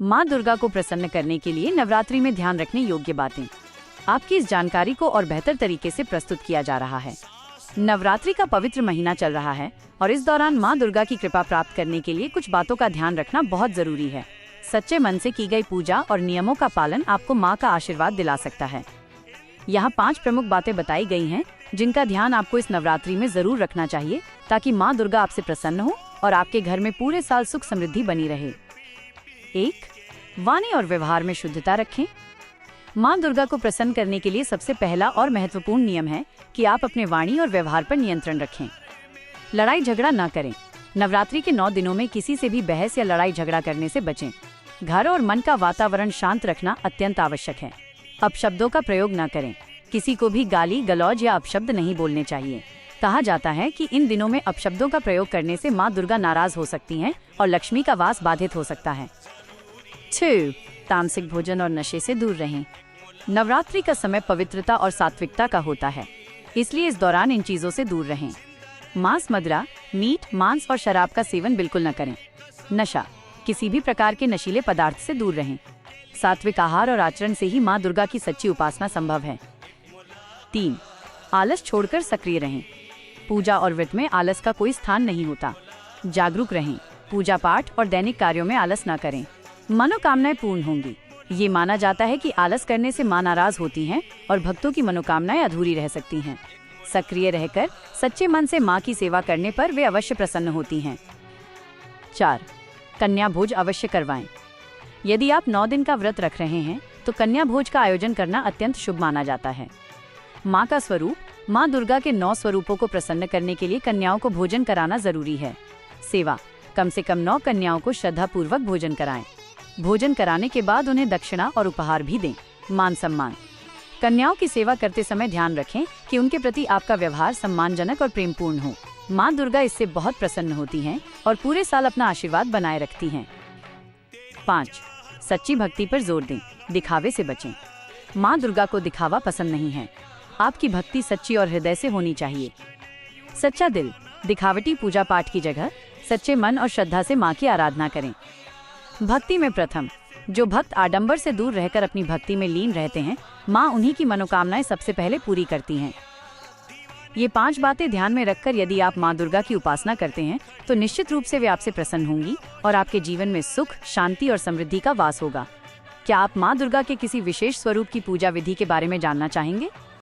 माँ दुर्गा को प्रसन्न करने के लिए नवरात्रि में ध्यान रखने योग्य बातें। आपकी इस जानकारी को और बेहतर तरीके से प्रस्तुत किया जा रहा है। नवरात्रि का पवित्र महीना चल रहा है और इस दौरान माँ दुर्गा की कृपा प्राप्त करने के लिए कुछ बातों का ध्यान रखना बहुत जरूरी है। सच्चे मन से की गई पूजा और नियमों का पालन आपको माँ का आशीर्वाद दिला सकता है। यहाँ 5 प्रमुख बातें बताई गई हैं जिनका ध्यान आपको इस नवरात्रि में जरूर रखना चाहिए ताकि माँ दुर्गा आपसे प्रसन्न हो और आपके घर में पूरे साल सुख समृद्धि बनी रहे। 1. वाणी और व्यवहार में शुद्धता रखें। माँ दुर्गा को प्रसन्न करने के लिए सबसे पहला और महत्वपूर्ण नियम है कि आप अपने वाणी और व्यवहार पर नियंत्रण रखें। लड़ाई झगड़ा न करें। नवरात्रि के 9 दिनों में किसी से भी बहस या लड़ाई झगड़ा करने से बचें। घर और मन का वातावरण शांत रखना अत्यंत आवश्यक है। अपशब्दों का प्रयोग न करें। किसी को भी गाली गलौज या अपशब्द नहीं बोलने चाहिए। कहा जाता है कि इन दिनों में अपशब्दों का प्रयोग करने से माँ दुर्गा नाराज हो सकती हैं और लक्ष्मी का वास बाधित हो सकता है। 2. तामसिक भोजन और नशे से दूर रहें। नवरात्रि का समय पवित्रता और सात्विकता का होता है, इसलिए इस दौरान इन चीजों से दूर रहें। मांस, मदिरा, मीट, मांस और शराब का सेवन बिल्कुल न करें। नशा, किसी भी प्रकार के नशीले पदार्थ से दूर रहें। सात्विक आहार और आचरण से ही माँ दुर्गा की सच्ची उपासना संभव है। 3. आलस छोड़कर सक्रिय रहें। पूजा और व्रत में आलस का कोई स्थान नहीं होता। जागरूक रहें। पूजा पाठ और दैनिक कार्यों में आलस न करें। मनोकामनाएं पूर्ण होंगी। ये माना जाता है कि आलस करने से माँ नाराज होती हैं और भक्तों की मनोकामनाएं अधूरी रह सकती हैं। सक्रिय रहकर सच्चे मन से माँ की सेवा करने पर वे अवश्य प्रसन्न होती हैं। 4. कन्या भोज अवश्य करवाएं। यदि आप 9 दिन का व्रत रख रहे हैं तो कन्या भोज का आयोजन करना अत्यंत शुभ माना जाता है। माँ का स्वरूप, माँ दुर्गा के 9 स्वरूपों को प्रसन्न करने के लिए कन्याओं को भोजन कराना जरूरी है। सेवा, कम से कम 9 कन्याओं को श्रद्धा पूर्वक भोजन कराएं। भोजन कराने के बाद उन्हें दक्षिणा और उपहार भी दें। मान सम्मान, कन्याओं की सेवा करते समय ध्यान रखें कि उनके प्रति आपका व्यवहार सम्मानजनक और प्रेमपूर्ण हो। माँ दुर्गा इससे बहुत प्रसन्न होती हैं और पूरे साल अपना आशीर्वाद बनाए रखती हैं। 5. सच्ची भक्ति पर जोर दें। दिखावे से बचें। माँ दुर्गा को दिखावा पसंद नहीं है। आपकी भक्ति सच्ची और हृदय से होनी चाहिए। सच्चा दिल, दिखावटी पूजा पाठ की जगह सच्चे मन और श्रद्धा से माँ की आराधना करें। भक्ति में प्रथम, जो भक्त आडंबर से दूर रहकर अपनी भक्ति में लीन रहते हैं, माँ उन्हीं की मनोकामनाएं सबसे पहले पूरी करती हैं। ये 5 बातें ध्यान में रखकर यदि आप माँ दुर्गा की उपासना करते हैं तो निश्चित रूप से वे आपसे प्रसन्न होंगी और आपके जीवन में सुख, शांति और समृद्धि का वास होगा। क्या आप माँ दुर्गा के किसी विशेष स्वरूप की पूजा विधि के बारे में जानना चाहेंगे?